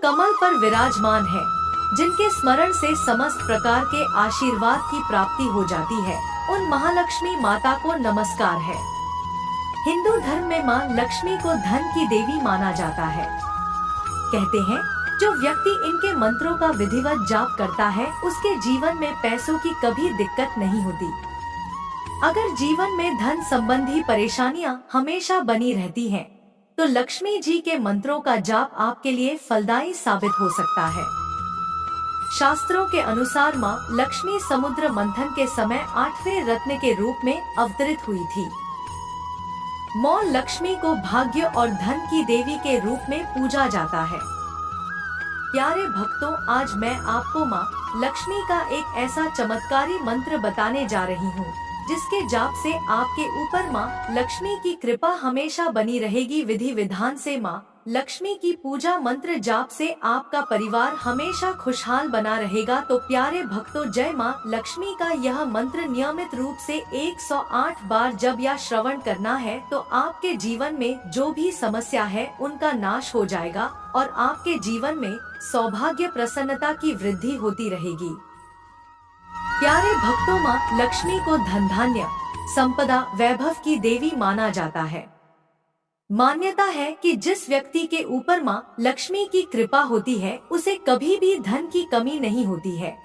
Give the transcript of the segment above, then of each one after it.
कमल पर विराजमान है, जिनके स्मरण से समस्त प्रकार के आशीर्वाद की प्राप्ति हो जाती है, उन महालक्ष्मी माता को नमस्कार है। हिंदू धर्म में माँ लक्ष्मी को धन की देवी माना जाता है। कहते हैं, जो व्यक्ति इनके मंत्रों का विधिवत जाप करता है, उसके जीवन में पैसों की कभी दिक्कत नहीं होती। अगर जीवन में धन संबंधी परेशानियां हमेशा बनी रहती हैं, तो लक्ष्मी जी के मंत्रों का जाप आपके लिए फलदायी साबित हो सकता है। शास्त्रों के अनुसार माँ लक्ष्मी समुद्र मंथन के समय 8वें रत्न के रूप में अवतरित हुई थी। माँ लक्ष्मी को भाग्य और धन की देवी के रूप में पूजा जाता है। प्यारे भक्तों, आज मैं आपको माँ लक्ष्मी का एक ऐसा चमत्कारी मंत्र बताने जा रही हूँ, जिसके जाप से आपके ऊपर माँ लक्ष्मी की कृपा हमेशा बनी रहेगी। विधि विधान से माँ लक्ष्मी की पूजा मंत्र जाप से आपका परिवार हमेशा खुशहाल बना रहेगा। तो प्यारे भक्तों, जय माँ लक्ष्मी का यह मंत्र नियमित रूप से 108 बार जप या श्रवण करना है, तो आपके जीवन में जो भी समस्या है उनका नाश हो जाएगा और आपके जीवन में सौभाग्य प्रसन्नता की वृद्धि होती रहेगी। प्यारे भक्तों, माँ लक्ष्मी को धन धान्य संपदा वैभव की देवी माना जाता है। मान्यता है कि जिस व्यक्ति के ऊपर माँ लक्ष्मी की कृपा होती है, उसे कभी भी धन की कमी नहीं होती है।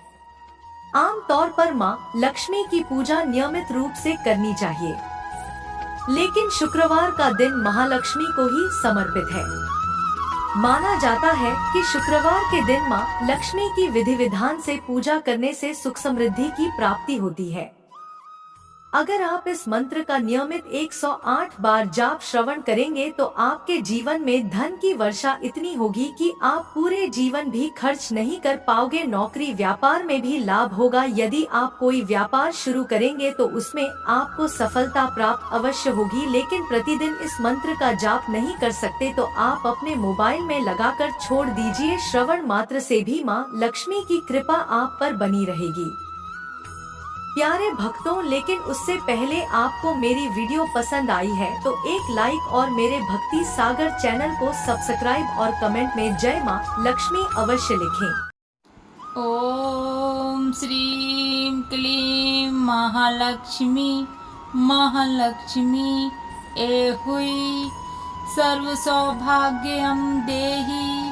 आम तौर पर माँ लक्ष्मी की पूजा नियमित रूप से करनी चाहिए, लेकिन शुक्रवार का दिन महालक्ष्मी को ही समर्पित है। माना जाता है कि शुक्रवार के दिन माँ लक्ष्मी की विधि विधान से पूजा करने से सुख समृद्धि की प्राप्ति होती है। अगर आप इस मंत्र का नियमित 108 बार जाप श्रवण करेंगे, तो आपके जीवन में धन की वर्षा इतनी होगी कि आप पूरे जीवन भी खर्च नहीं कर पाओगे। नौकरी व्यापार में भी लाभ होगा। यदि आप कोई व्यापार शुरू करेंगे तो उसमें आपको सफलता प्राप्त अवश्य होगी, लेकिन प्रतिदिन इस मंत्र का जाप नहीं कर सकते तो आप अपने मोबाइल में लगाकर छोड़ दीजिए। श्रवण मात्र से भी माँ लक्ष्मी की कृपा आप पर बनी रहेगी। प्यारे भक्तों, लेकिन उससे पहले आपको मेरी वीडियो पसंद आई है तो एक लाइक और मेरे भक्ति सागर चैनल को सब्सक्राइब और कमेंट में जय माँ लक्ष्मी अवश्य लिखें। ओम श्रीं क्लीं महालक्ष्मी महालक्ष्मी एहुई सर्व सौभाग्यं देहि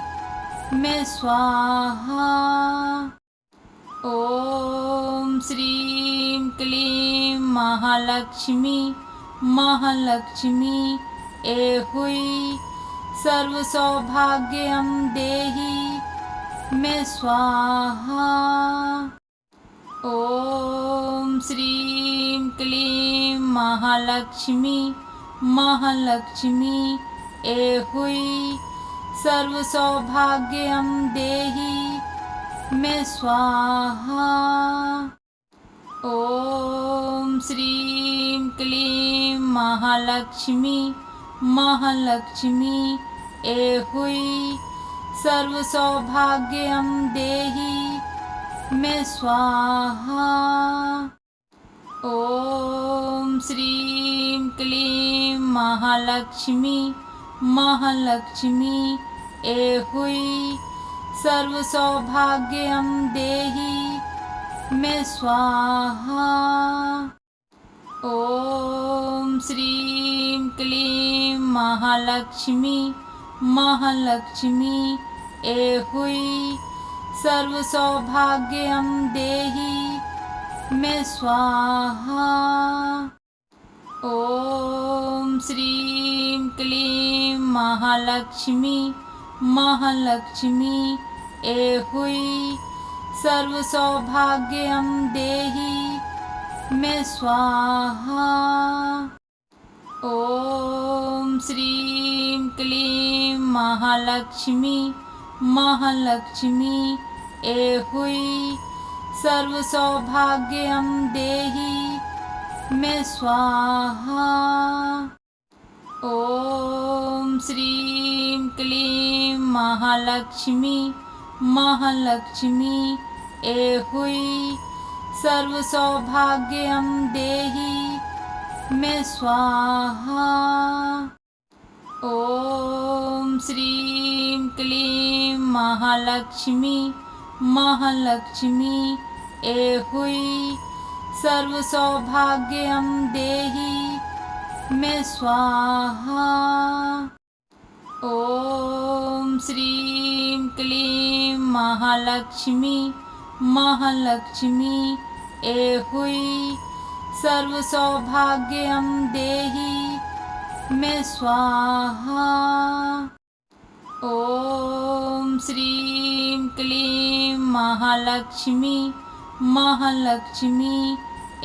मे स्वाहा। ओम श्रीं क्लीं महालक्ष्मी महालक्ष्मी एहुई सर्व सौभाग्यं देहि मे स्वाहा। ओम श्रीं क्लीं महालक्ष्मी महालक्ष्मी एहुई सर्व सौभाग्यं देहि मे स्वाहा। ओम श्रीं क्लीं महालक्ष्मी महालक्ष्मी एहुई सर्व सौभाग्यं देहि मे स्वाहा। ओम श्रीं क्लीं महालक्ष्मी महालक्ष्मी एहुई सर्व सौभाग्यं देहि मे स्वाहा। ओम श्रीं क्लीं महालक्ष्मी महालक्ष्मी एहुई सर्व सौभाग्यं देहि मे स्वाहा। ओम श्रीं क्लीं महालक्ष्मी महालक्ष्मी एहुई सर्व सौभाग्यं देहि मे स्वाहा। ओम श्रीं क्लीं महालक्ष्मी महालक्ष्मी एहुई सर्व सौभाग्यं देहि मे स्वाहा। ओम श्रीं क्लीं महालक्ष्मी महालक्ष्मी एहुई सर्व सौभाग्यं देहि मे स्वाहा। ओम श्रीं क्लीं महालक्ष्मी महालक्ष्मी एहुई सर्व सौभाग्यं देहि मे स्वाहा। ओम श्रीं क्लीं महालक्ष्मी महालक्ष्मी एहुई सर्व सौभाग्यं देहि मे स्वाहा। ओम श्रीं क्लीं महालक्ष्मी महालक्ष्मी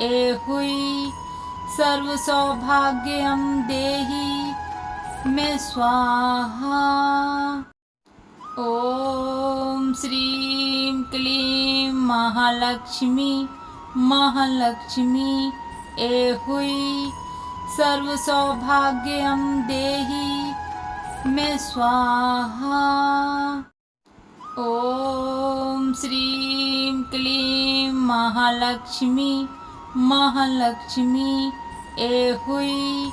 एहुई सर्व सौभाग्यं देहि मे स्वाहा। ओम श्रीं क्लीं महालक्ष्मी महालक्ष्मी एहुई सर्व सौभाग्यं देहि मे स्वाहा। ओम श्रीं क्लीं महालक्ष्मी महालक्ष्मी एहुई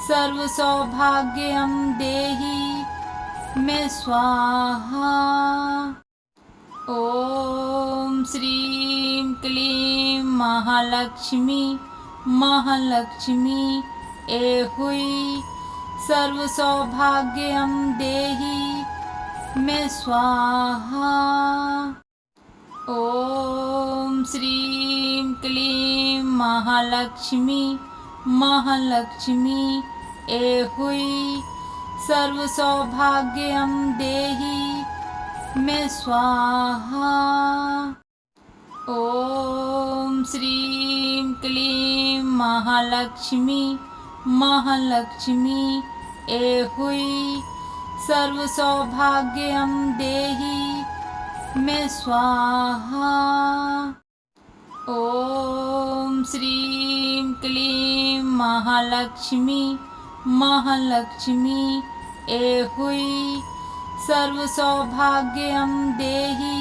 सर्व सौभाग्यं देहि मे स्वाहा। ओम श्रीं क्लीं महालक्ष्मी महालक्ष्मी एहुई सर्व सौभाग्यं देहि मे स्वाहा। ओम श्रीं क्लीं महालक्ष्मी महालक्ष्मी एहुई सर्व सौभाग्यं देहि मे स्वाहा। ओम श्रीं क्लीं महालक्ष्मी महालक्ष्मी एहुई सर्व सौभाग्यं देहि मे स्वाहा। ओम श्रीं क्लीं महालक्ष्मी महालक्ष्मी एहुई सर्व सौभाग्यं देहि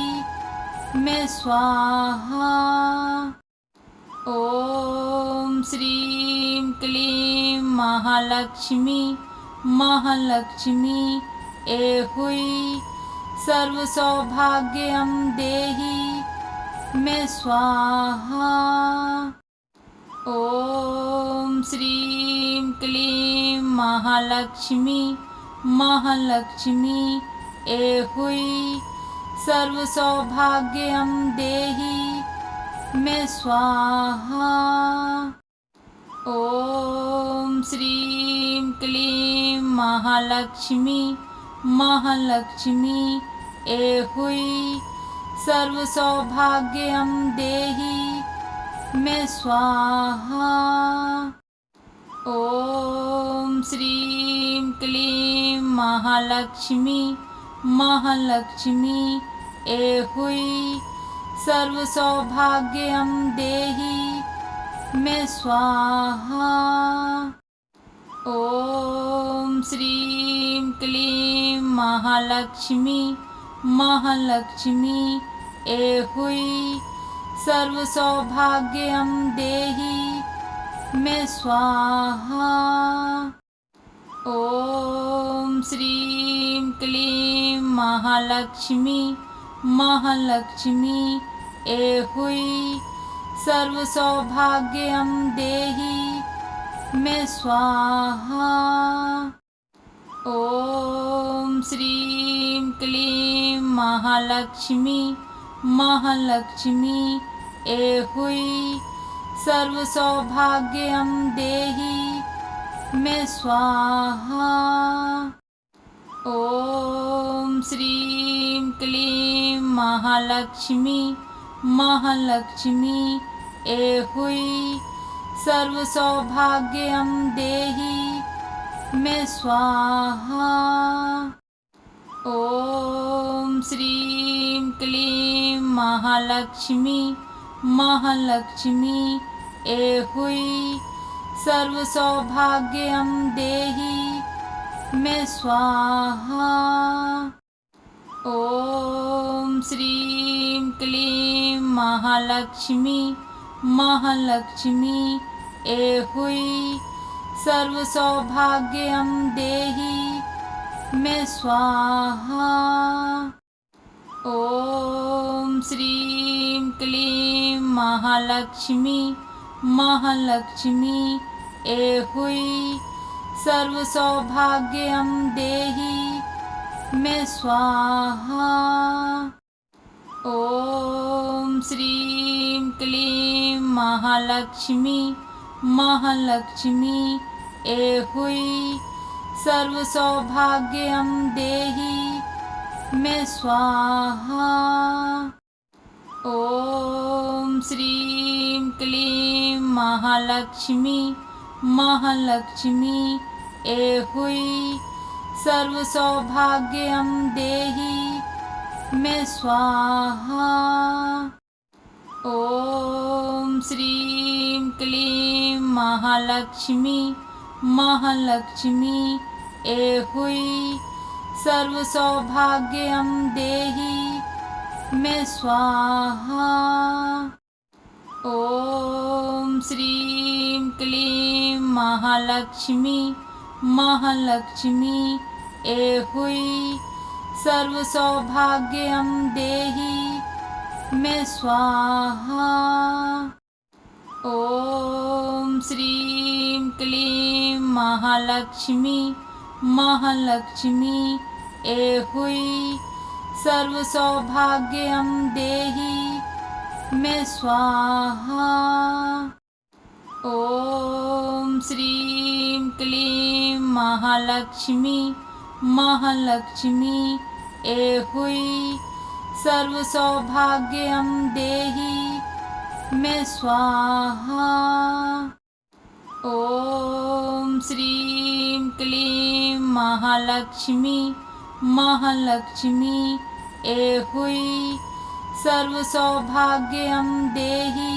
मे स्वाहा। ओम श्रीं क्लीं महालक्ष्मी महालक्ष्मी एहुई सर्व सौभाग्यं देहि मे स्वाहा। ओम श्रीं क्लीं महालक्ष्मी महालक्ष्मी एहुई सर्व सौभाग्यं देहि मे स्वाहा। ओम श्रीं क्लीं महालक्ष्मी महालक्ष्मी एहुई सर्व सौभाग्यं देहि मे स्वाहा। ओम श्रीं क्लीं महालक्ष्मी महालक्ष्मी एहुई सर्व सौभाग्यं देहि मे स्वाहा। ओम श्रीं क्लीं महालक्ष्मी महालक्ष्मी एहुई सर्व सौभाग्यं देहि मे स्वाहा। ओम श्रीं क्लीं महालक्ष्मी महालक्ष्मी एहुई सर्व सौभाग्यं देहि मे स्वाहा। ओम श्रीं क्लीं महालक्ष्मी महालक्ष्मी एहुई सर्व सौभाग्यं देहि मे स्वाहा। ओम श्रीं क्लीं महालक्ष्मी महालक्ष्मी एहुई सर्व सौभाग्यं देहि मे स्वाहा। ओम श्रीं क्लीं महालक्ष्मी महालक्ष्मी एहुई सर्व सौभाग्यं देहि मे स्वाहा। ओम श्रीं क्लीं महालक्ष्मी महालक्ष्मी एहुई सर्व सौभाग्यं देहि मे स्वाहा। ॐ श्रीं क्लीं महालक्ष्मी महालक्ष्मी ऐहुई सर्वसौभाग्यं देहि मे स्वाहा। ॐ श्रीं क्लीं महालक्ष्मी महालक्ष्मी ऐहुई सर्वसौभाग्यं देहि मे स्वाहा। ॐ श्रीं क्लीं महालक्ष्मी महालक्ष्मी ऐहुई सर्वसौभाग्यं देहि मे स्वाहा। ॐ श्रीं क्लीं महालक्ष्मी महालक्ष्मी ऐहुई सर्वसौभाग्यं देहि मे स्वाहा। ॐ श्रीं क्लीं महालक्ष्मी महालक्ष्मी ऐहुई सर्वसौभाग्यं देहि मे स्वाहा। ॐ श्रीं क्लीं महालक्ष्मी महालक्ष्मी ऐहुई सर्वसौभाग्यं देहि मे स्वाहा। ॐ श्रीं क्लीं महालक्ष्मी महालक्ष्मी ऐहुई सर्वसौभाग्यं देहि मे स्वाहा। ॐ श्रीं क्लीं महालक्ष्मी महालक्ष्मी ऐहुई सर्वसौभाग्यं देहि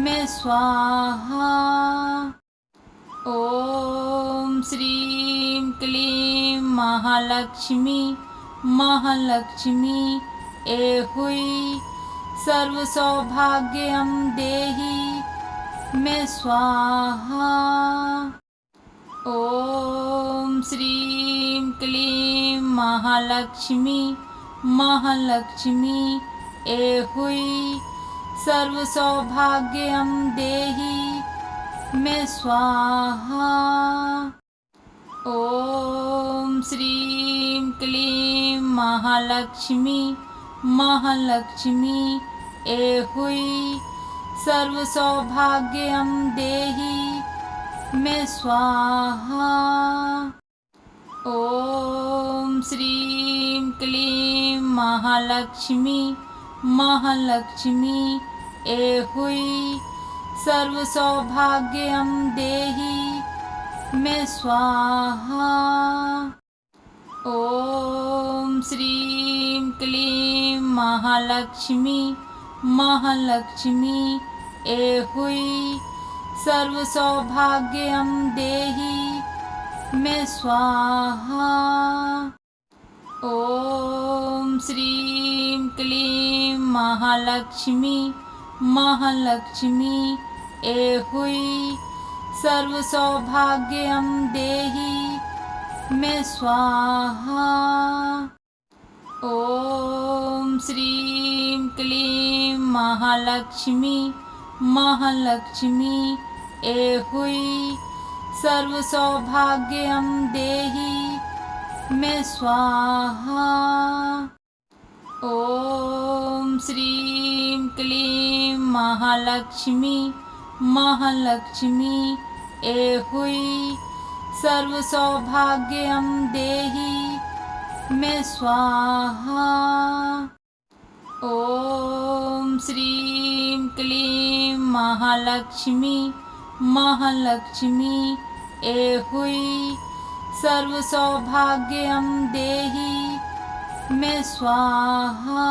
मे स्वाहा। ॐ श्रीं क्लीं महालक्ष्मी महालक्ष्मी ऐहुई सर्वसौभाग्यं देहि मे स्वाहा। ॐ श्रीं क्लीं महालक्ष्मी महालक्ष्मी ऐहुई सर्वसौभाग्यं देहि मे स्वाहा। ॐ श्रीं क्लीं महालक्ष्मी महालक्ष्मी ऐहुई सर्वसौभाग्यं देहि मे स्वाहा। ॐ श्रीं क्लीं महालक्ष्मी महालक्ष्मी ऐहुई सर्वसौभाग्यं देहि मे स्वाहा। ॐ श्रीं क्लीं महालक्ष्मी महालक्ष्मी ऐहुई सर्वसौभाग्यं देहि मे स्वाहा। ॐ श्रीं क्लीं महालक्ष्मी महालक्ष्मी ऐहुई सर्वसौभाग्यं देहि मे स्वाहा। ॐ श्रीं क्लीं महालक्ष्मी महालक्ष्मी ऐहुई सर्वसौभाग्यं देहि मे स्वाहा। ॐ श्रीं क्लीं महालक्ष्मी महालक्ष्मी ऐहुई सर्वसौभाग्यं देहि मे स्वाहा। ॐ श्रीं क्लीं महालक्ष्मी महालक्ष्मी ऐहुई सर्वसौभाग्यं देहि मे स्वाहा।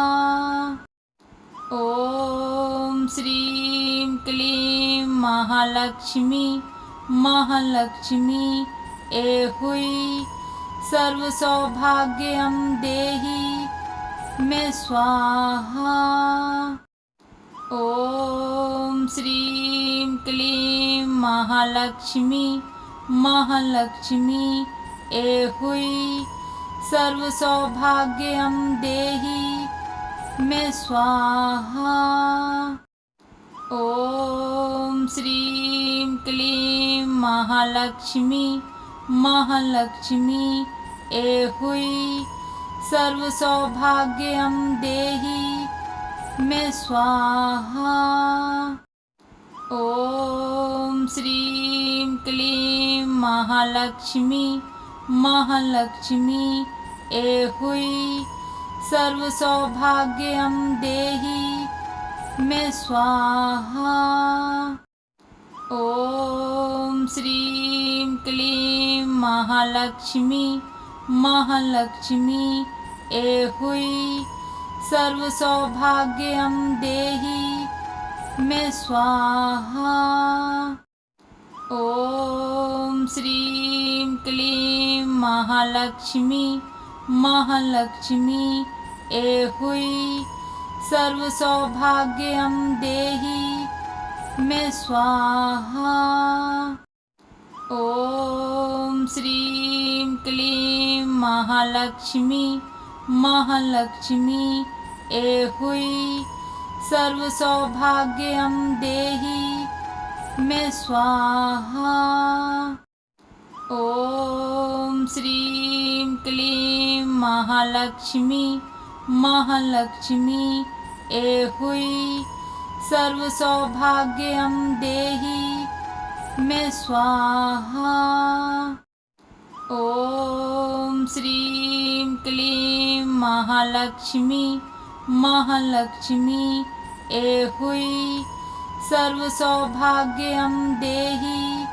ॐ श्रीं क्लीं महालक्ष्मी महालक्ष्मी ऐहुई सर्वसौभाग्यं देहि मे स्वाहा। ॐ श्रीं क्लीं महालक्ष्मी महालक्ष्मी ऐहुई सर्वसौभाग्यं देहि में स्वाहा। ओम श्रीं क्लीं महालक्ष्मी महालक्ष्मी एहुई सर्व सौभाग्यं देहि में स्वाहा। ओम श्रीं क्लीं महालक्ष्मी महालक्ष्मी एहुई सर्व सौभाग्यं देहि में स्वाहा। ओम श्रीं क्लीं महालक्ष्मी महालक्ष्मी एहुई सर्व सौभाग्यं देहि में स्वाहा। ओम श्रीं क्लीं महालक्ष्मी महालक्ष्मी एहुई सर्व सौभाग्यं देहि में स्वाहा। ओम श्रीं क्लीं महालक्ष्मी महालक्ष्मी एहुई सर्व सौभाग्यं देहि में स्वाहा। ओम श्रीं क्लीं महालक्ष्मी महालक्ष्मी एहुई सर्व सौभाग्यं देहि में स्वाहा। ओम श्रीं क्लीं महालक्ष्मी महालक्ष्मी एहुई सर्व सौभाग्यं देहि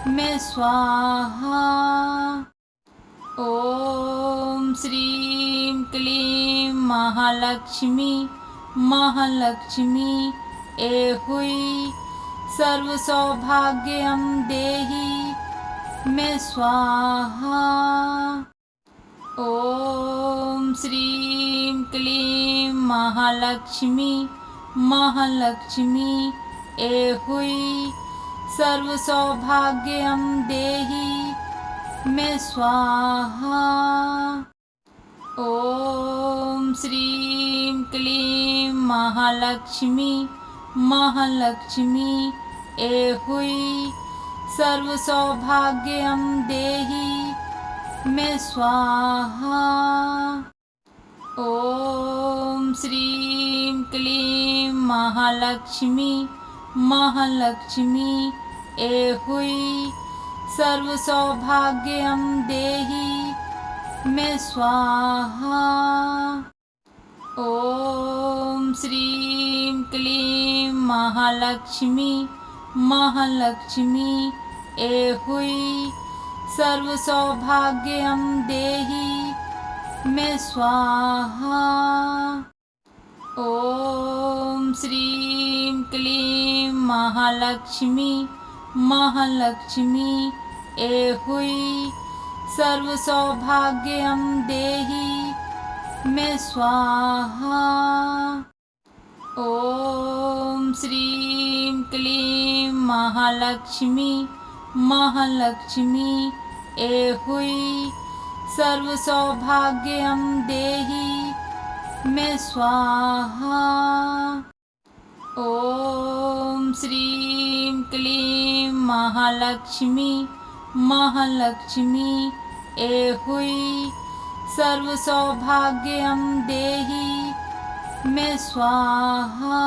में स्वाहा। ओम श्रीं क्लीं महालक्ष्मी महालक्ष्मी एहुई सर्व सौभाग्यं देहि में स्वाहा। ओम श्रीं क्लीं महालक्ष्मी महालक्ष्मी एहुई सर्व सौभाग्यं देहि में स्वाहा। ओम श्रीं क्लीं महालक्ष्मी महालक्ष्मी एहुई सर्व सौभाग्यं देहि में स्वाहा। ओम श्रीं क्लीं महालक्ष्मी महालक्ष्मी एहुई सर्व सौभाग्यं देहि में स्वाहा। ओम श्रीं क्लीं महालक्ष्मी महालक्ष्मी एहुई सर्व सौभाग्यं देहि में स्वाहा। ओम श्रीं क्लीं महालक्ष्मी महालक्ष्मी एहुई सर्व सौभाग्यं देहि में स्वाहा। ओम श्रीं क्लीं महालक्ष्मी महालक्ष्मी एहुई सर्व सौभाग्यं देहि में स्वाहा। ओम श्रीं क्लीं महालक्ष्मी महालक्ष्मी एहुई सर्व सौभाग्यं देहि में स्वाहा।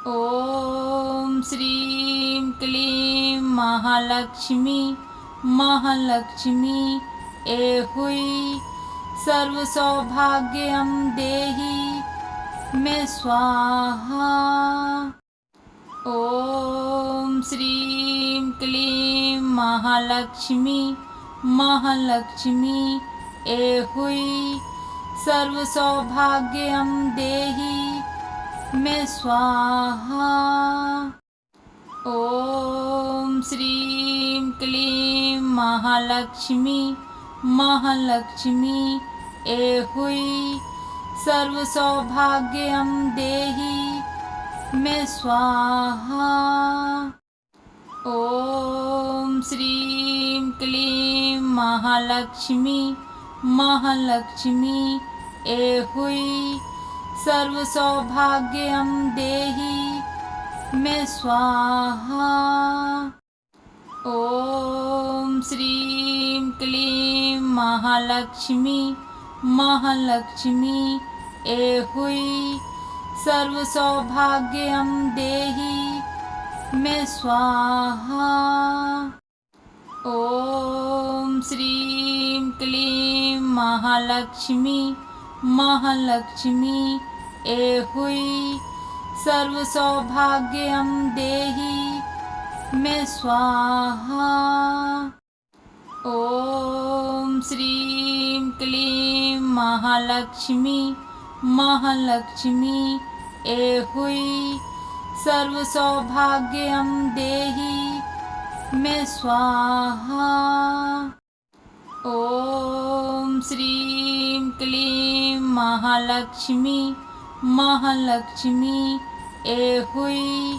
ओम श्रीं क्लीं महालक्ष्मी महालक्ष्मी एहुई सर्व सौभाग्यं देहि में स्वाहा। ओम श्रीं क्लीं महालक्ष्मी महालक्ष्मी एहुई सर्व सौभाग्यं देहि में स्वाहा। ओम श्रीं क्लीं महालक्ष्मी महालक्ष्मी एहुई सर्व सौभाग्यं देहि में स्वाहा। ओम श्रीं क्लीं महालक्ष्मी महालक्ष्मी एहुई सर्व सौभाग्यं देहि मे स्वाहा। ओम श्रीं क्लीं महालक्ष्मी महालक्ष्मी एहुई सर्व सौभाग्यं देहि मे स्वाहा। ओम श्रीं क्लीं महालक्ष्मी महालक्ष्मी एहुई सर्व सौभाग्यं देहि मे स्वाहा। ओम श्रीं क्लीं महालक्ष्मी महालक्ष्मी एहुई सर्व सौभाग्यं देहि मे स्वाहा। ओम श्रीं क्लीं महालक्ष्मी महालक्ष्मी एहुई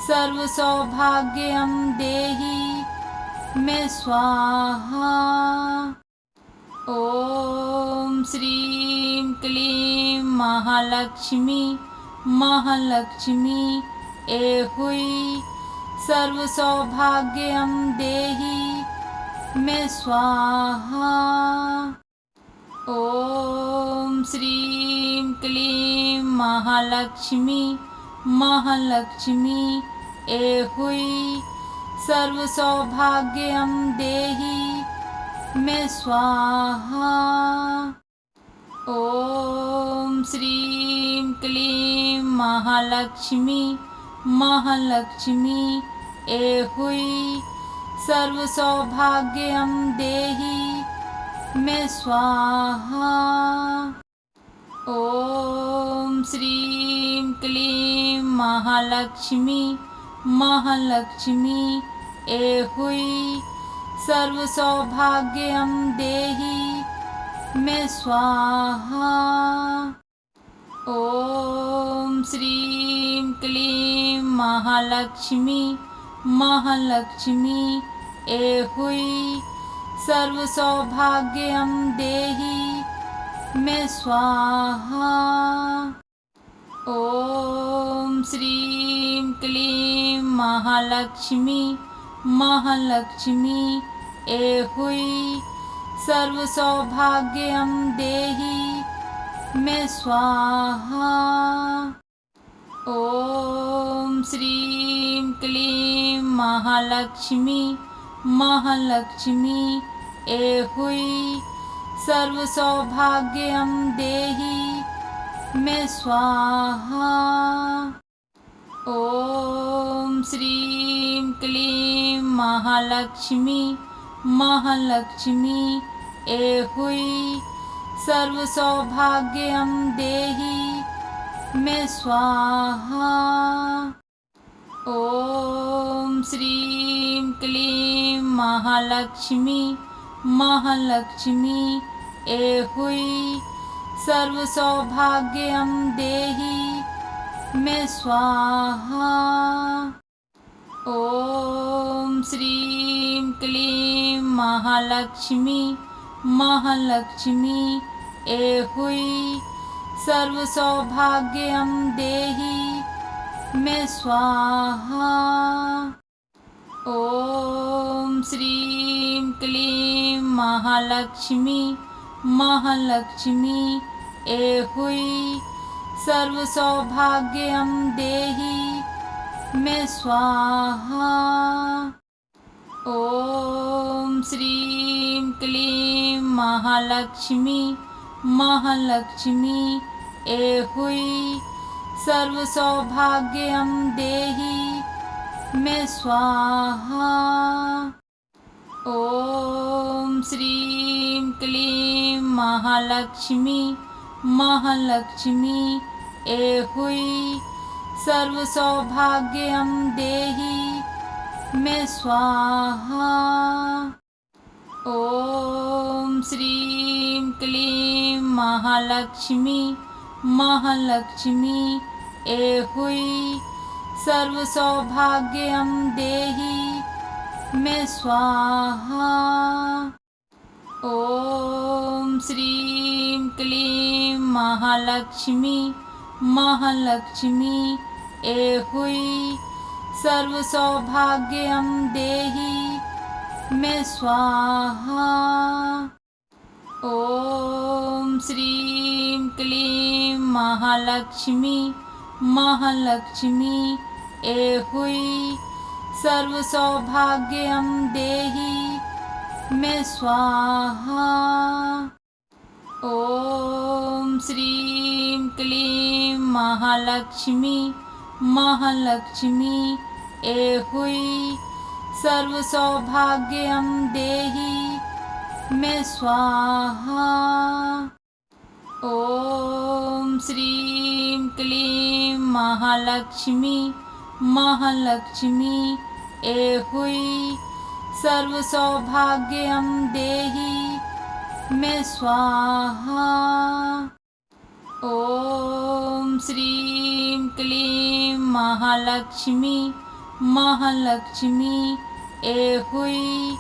सर्व सौभाग्यं देहि मे स्वाहा। ओम श्रीं क्लीं महालक्ष्मी महालक्ष्मी एहुई सर्व सौभाग्यं देहि मे स्वाहा। ओम श्रीं क्लीं महालक्ष्मी महालक्ष्मी एहुई सर्व सौभाग्यं देहि मे स्वाहा। ओम श्रीं क्लीं महालक्ष्मी महालक्ष्मी एहुई सर्व सौभाग्यं देहि मे स्वाहा। ओम श्रीं क्लीं महालक्ष्मी महालक्ष्मी एहुई सर्व सौभाग्यं देहि मे स्वाहा। ओम श्रीं क्लीं महालक्ष्मी महालक्ष्मी एहुई सर्व सौभाग्यं देहि मे स्वाहा। ओम श्रीं क्लीं महालक्ष्मी महालक्ष्मी एहुई सर्व सौभाग्यं देहि मे स्वाहा। ओम श्रीं क्लीं महालक्ष्मी महालक्ष्मी एहुई सर्व सौभाग्यं देहि मे स्वाहा। ओम श्रीं क्लीं महालक्ष्मी महालक्ष्मी एहुई सर्व सौभाग्यं देहि मे स्वाहा। ओम श्रीं क्लीं महालक्ष्मी महालक्ष्मी एहुई सर्व सौभाग्यं देहि मे स्वाहा। ओम श्रीं क्लीं महालक्ष्मी महालक्ष्मी एहुई सर्व सौभाग्यं देहि मे स्वाहा। ओम श्रीं क्लीं महालक्ष्मी महालक्ष्मी एहुई सर्व सौभाग्यं देहि मे स्वाहा। ओम श्रीं क्लीं महालक्ष्मी महालक्ष्मी एहुई सर्व सौभाग्यं देहि मे स्वाहा। ओम श्रीं क्लीं महालक्ष्मी महालक्ष्मी एहुई सर्व सौभाग्यं देहि मे स्वाहा। ओम श्रीं क्लीं महालक्ष्मी महालक्ष्मी एहुई सर्व सौभाग्यं देहि मे स्वाहा। ओम श्रीं क्लीं महालक्ष्मी महालक्ष्मी एहुई सर्व सौभाग्यं देहि मे स्वाहा। ओम श्रीं क्लीं महालक्ष्मी महालक्ष्मी एहुई सर्व सौभाग्यं देहि मे स्वाहा। ओम श्रीं क्लीं महालक्ष्मी महालक्ष्मी एहुई सर्व सौभाग्यं देहि मे स्वाहा। ओम श्रीं क्लीं महालक्ष्मी महालक्ष्मी एहुई सर्व सौभाग्यं देहि मे स्वाहा। ओम श्रीं क्लीं महालक्ष्मी महालक्ष्मी एहुई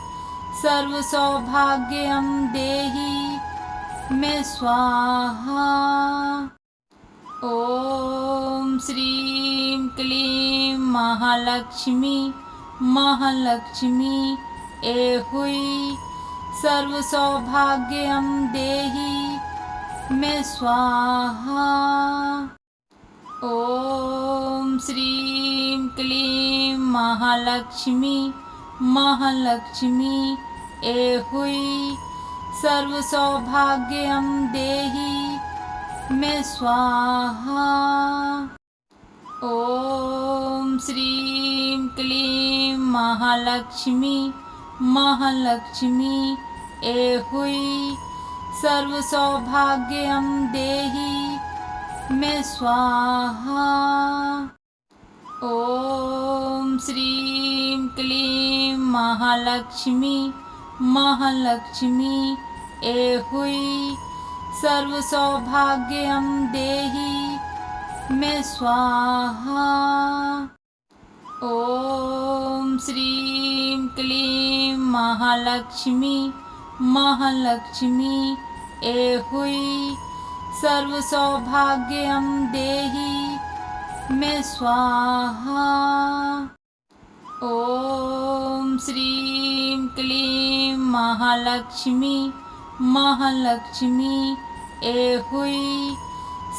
सर्व सौभाग्यं देहि मे स्वाहा। ओम श्रीं क्लीं महालक्ष्मी महालक्ष्मी एहुई सर्व सौभाग्यं देहि मे स्वाहा। ओम श्रीं क्लीं महालक्ष्मी महालक्ष्मी एहुई सर्व सौभाग्यं देहि मे स्वाहा। ओम श्रीं क्लीं महालक्ष्मी महालक्ष्मी एहुई सर्व सौभाग्यं देहि मे स्वाहा। ओम श्रीं क्लीं महालक्ष्मी महालक्ष्मी एहुई सर्व सौभाग्यं देहि मे स्वाहा। ओम श्रीं क्लीं महालक्ष्मी महालक्ष्मी एहुई सर्व सौभाग्यं देहि मे स्वाहा। ओम श्रीं क्लीं महालक्ष्मी महालक्ष्मी एहुई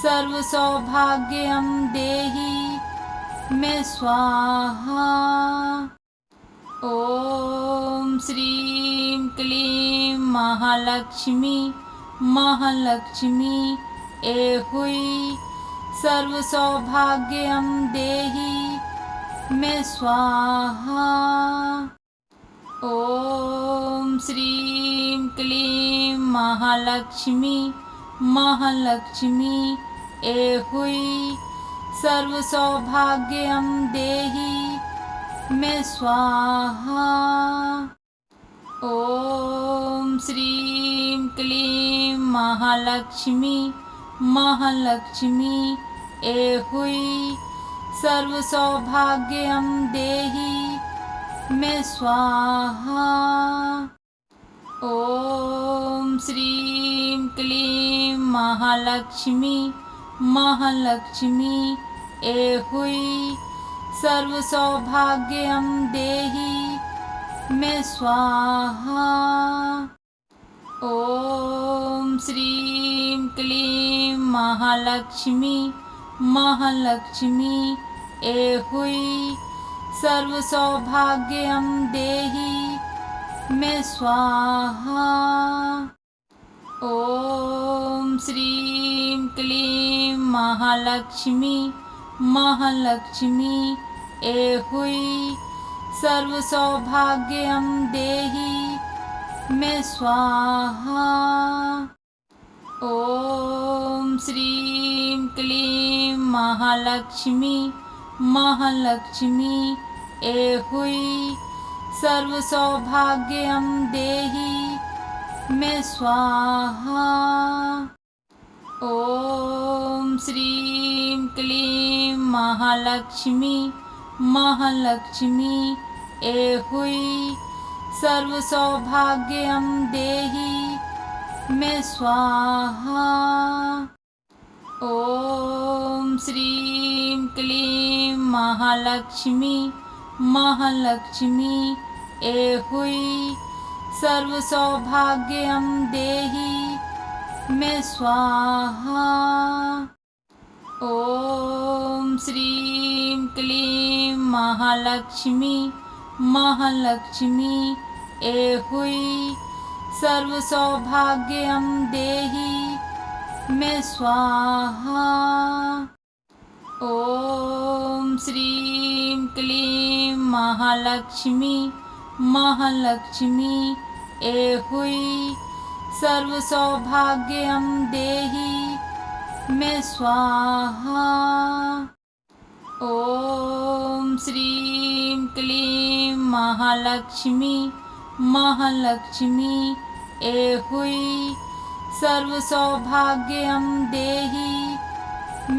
सर्व सौभाग्यं देहि मे स्वाहा। ओम श्रीं क्लीं महालक्ष्मी महालक्ष्मी एहुई सर्व सौभाग्यं देहि मे स्वाहा। ओम श्रीं क्लीं महालक्ष्मी महालक्ष्मी एहुई सर्व सौभाग्यं देहि मे स्वाहा। ओम श्रीं क्लीं महालक्ष्मी महालक्ष्मी एहुई सर्व सौभाग्यं देहि मे स्वाहा। ओम श्रीं क्लीं महालक्ष्मी महालक्ष्मी एहुई सर्व सौभाग्यं देहि मे स्वाहा। ओम श्रीं क्लीं महालक्ष्मी महालक्ष्मी एहुई सर्व सौभाग्यं देहि मे स्वाहा। ओम श्रीं क्लीं महालक्ष्मी महालक्ष्मी एहुई सर्व सौभाग्यं देहि मे स्वाहा। ओम श्रीं क्लीं महालक्ष्मी महालक्ष्मी एहुई सर्व सौभाग्यं देहि मे स्वाहा। ओम श्रीं क्लीं महालक्ष्मी महालक्ष्मी एहुई सर्व सौभाग्यं देहि मे स्वाहा। ॐ श्रीं क्लीं महालक्ष्मी महालक्ष्मी ऐहुई सर्वसौभाग्यं देहि मे स्वाहा। ॐ श्रीं क्लीं महालक्ष्मी महालक्ष्मी ऐहुई सर्वसौभाग्यं देहि मे स्वाहा। ॐ श्रीं क्लीं महालक्ष्मी महालक्ष्मी ऐहुई सर्वसौभाग्यं देहि मे स्वाहा। ॐ श्रीं क्लीं महालक्ष्मी महालक्ष्मी ऐहुई सर्वसौभाग्यं देहि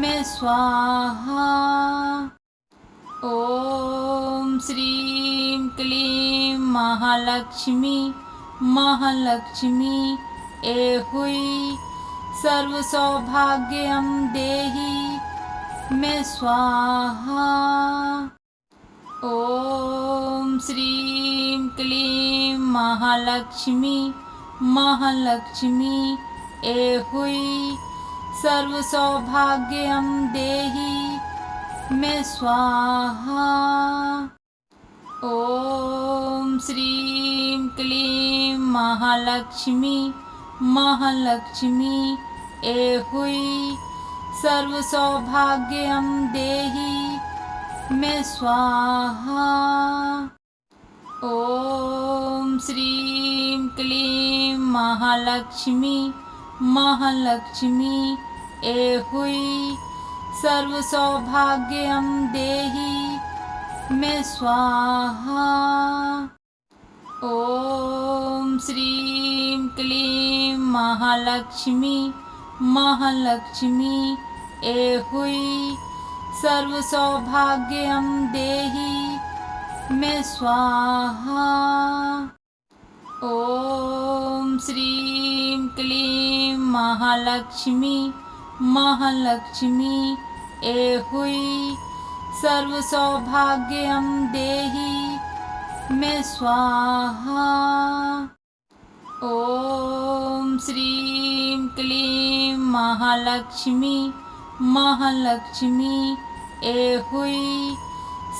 मे स्वाहा। ॐ श्रीं क्लीं महालक्ष्मी महालक्ष्मी ऐहुई सर्वसौभाग्यं देहि मे स्वाहा। ॐ श्रीं क्लीं महालक्ष्मी महालक्ष्मी ऐहुई सर्वसौभाग्यं देहि मे स्वाहा। ॐ श्रीं क्लीं महालक्ष्मी महालक्ष्मी ऐहुई सर्वसौभाग्यं देहि मे स्वाहा। ॐ श्रीं क्लीं महालक्ष्मी महालक्ष्मी ऐहुई सर्वसौभाग्यं देहि मे स्वाहा। ॐ श्रीं क्लीं महालक्ष्मी महालक्ष्मी ऐहुई सर्वसौभाग्यं देहि मे स्वाहा। ॐ श्रीं क्लीं महालक्ष्मी महालक्ष्मी ऐहुई सर्वसौभाग्यं देहि मे स्वाहा। ॐ श्रीं क्लीं महालक्ष्मी महालक्ष्मी ऐहुई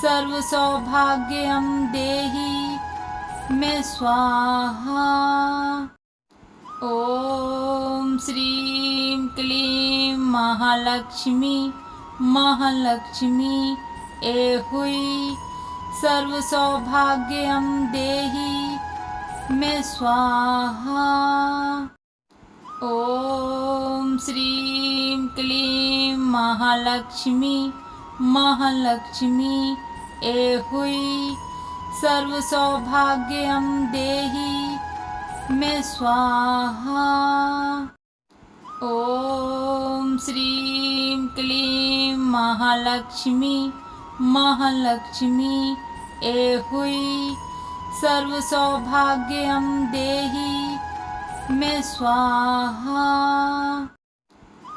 सर्वसौभाग्यं देहि मे स्वाहा। ॐ श्रीं क्लीं महालक्ष्मी महालक्ष्मी ऐहुई सर्वसौभाग्यं देहि मे स्वाहा। ॐ श्रीं क्लीं महालक्ष्मी महालक्ष्मी ऐहुई सर्वसौभाग्यं देहि मे स्वाहा। ॐ श्रीं क्लीं महालक्ष्मी महालक्ष्मी ऐहुई सर्वसौभाग्यं देहि मे स्वाहा।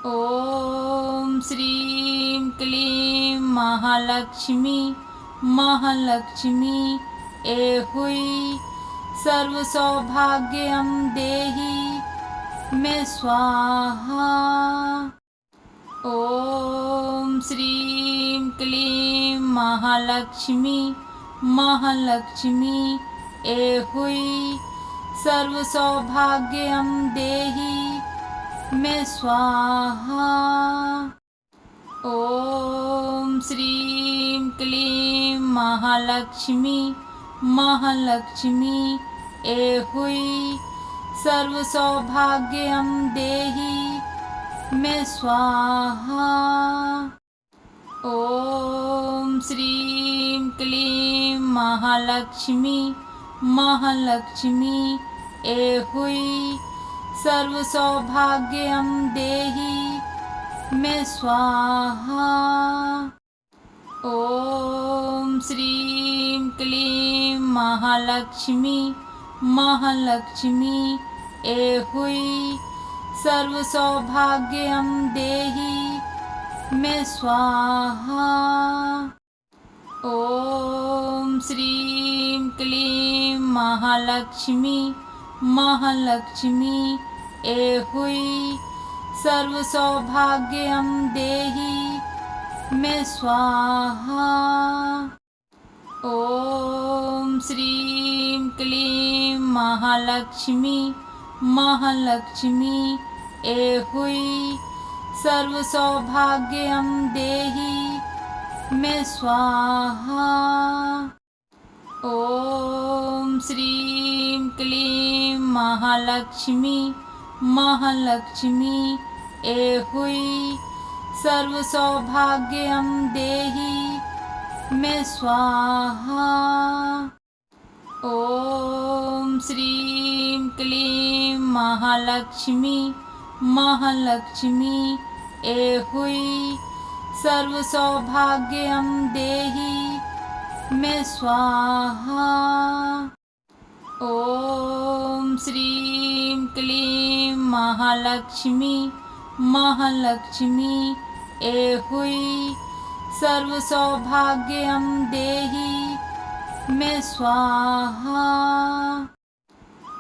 ॐ श्रीं क्लीं महालक्ष्मी महालक्ष्मी ऐहुई सर्वसौभाग्यं देहि मे स्वाहा। ॐ श्रीं क्लीं महालक्ष्मी महालक्ष्मी ऐहुई सर्वसौभाग्यं देहि मे स्वाहा। ॐ श्रीं क्लीं महालक्ष्मी महालक्ष्मी ऐहुई सर्वसौभाग्यं देहि मे स्वाहा। ॐ श्रीं क्लीं महालक्ष्मी महालक्ष्मी ऐहुई सर्वसौभाग्यं देहि मे स्वाहा। ॐ श्रीं क्लीं महालक्ष्मी महालक्ष्मी ऐहुई सर्वसौभाग्यं देहि में स्वाहा। ओम श्रीं क्लीं महालक्ष्मी महालक्ष्मी एहुई सर्व सौभाग्यं देहि में स्वाहा। ओम श्रीं क्लीं महालक्ष्मी महालक्ष्मी एहुई सर्व सौभाग्यं देहि में स्वाहा। ओम श्रीं क्लीं महालक्ष्मी महालक्ष्मी एहुई सर्व सौभाग्यं देहि में स्वाहा। ओम श्रीं क्लीं महालक्ष्मी महालक्ष्मी एहुई सर्व सौभाग्यं देहि में स्वाहा। ओम श्रीं क्लीं महालक्ष्मी महालक्ष्मी एहुई सर्व सौभाग्यं देहि में स्वाहा।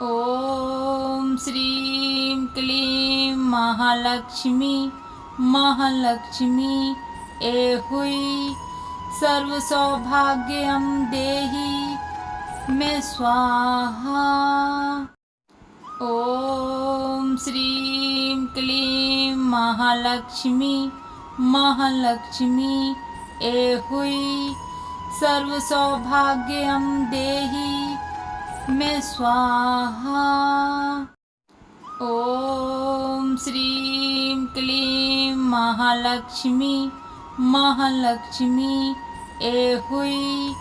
ओम श्रीं क्लीं महालक्ष्मी महालक्ष्मी एहुई सर्व सौभाग्यं देहि में स्वाहा। ओम श्रीं क्लीं महालक्ष्मी महालक्ष्मी एहुई सर्व सौभाग्यं देहि में स्वाहा। ओम श्रीं क्लीं महालक्ष्मी महालक्ष्मी एहुई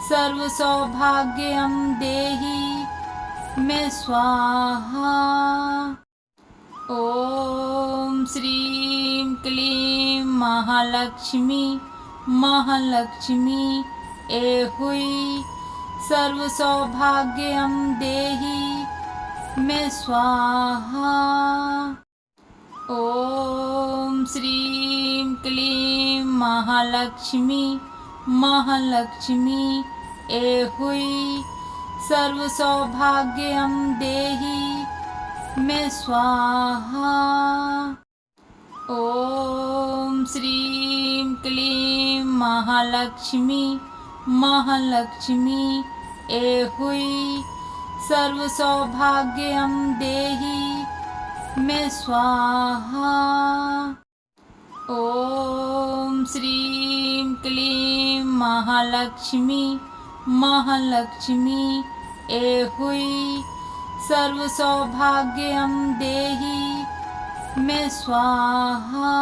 सर्व सौभाग्यं देहि में स्वाहा। ओम श्रीं क्लीं महालक्ष्मी महालक्ष्मी एहुई सर्व सौभाग्यं देहि में स्वाहा। ओम श्रीं क्लीं महालक्ष्मी महालक्ष्मी एहुई सर्व सौभाग्यं देहि में स्वाहा। ओम श्रीं क्लीं महालक्ष्मी महालक्ष्मी एहुई सर्व सौभाग्यं देहि में स्वाहा। ओम श्रीं क्लीं महालक्ष्मी महालक्ष्मी एहुई सर्व सौभाग्यं देहि में स्वाहा।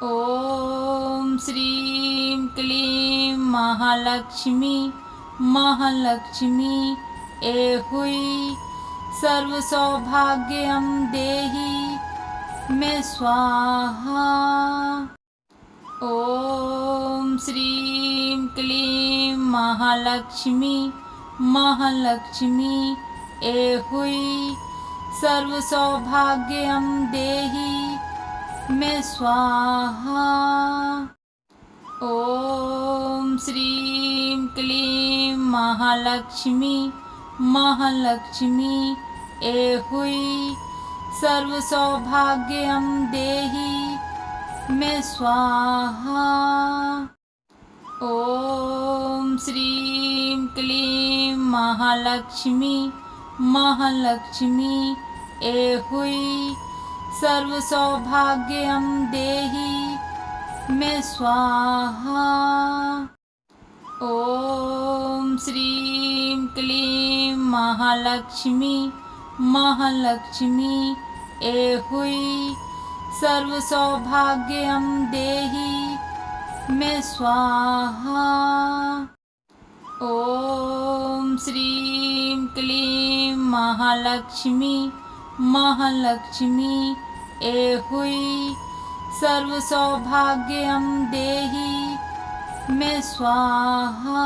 ओम श्रीं क्लीं महालक्ष्मी महालक्ष्मी एहुई सर्व सौभाग्यं देहि में स्वाहा। ओम श्रीं क्लीं महालक्ष्मी महालक्ष्मी एहुई सर्व सौभाग्यं देहि में स्वाहा। ओम श्रीं क्लीं महालक्ष्मी महालक्ष्मी एहुई सर्व सौभाग्यं देहि में स्वाहा। ओम श्रीं क्लीं महालक्ष्मी महालक्ष्मी एहुई सर्व सौभाग्यं देहि में स्वाहा। ओम श्रीं क्लीं महालक्ष्मी महालक्ष्मी एहुई सर्व सौभाग्यं देहि में स्वाहा। ओम श्रीं क्लीं महालक्ष्मी महालक्ष्मी एहुई सर्व सौभाग्यं देहि में स्वाहा।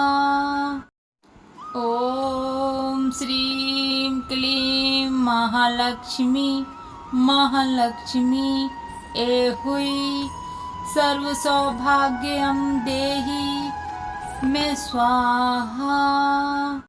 ओम श्रीं क्लीं महालक्ष्मी महालक्ष्मी एहुई सर्व सौभाग्यम देहि मे स्वाहा।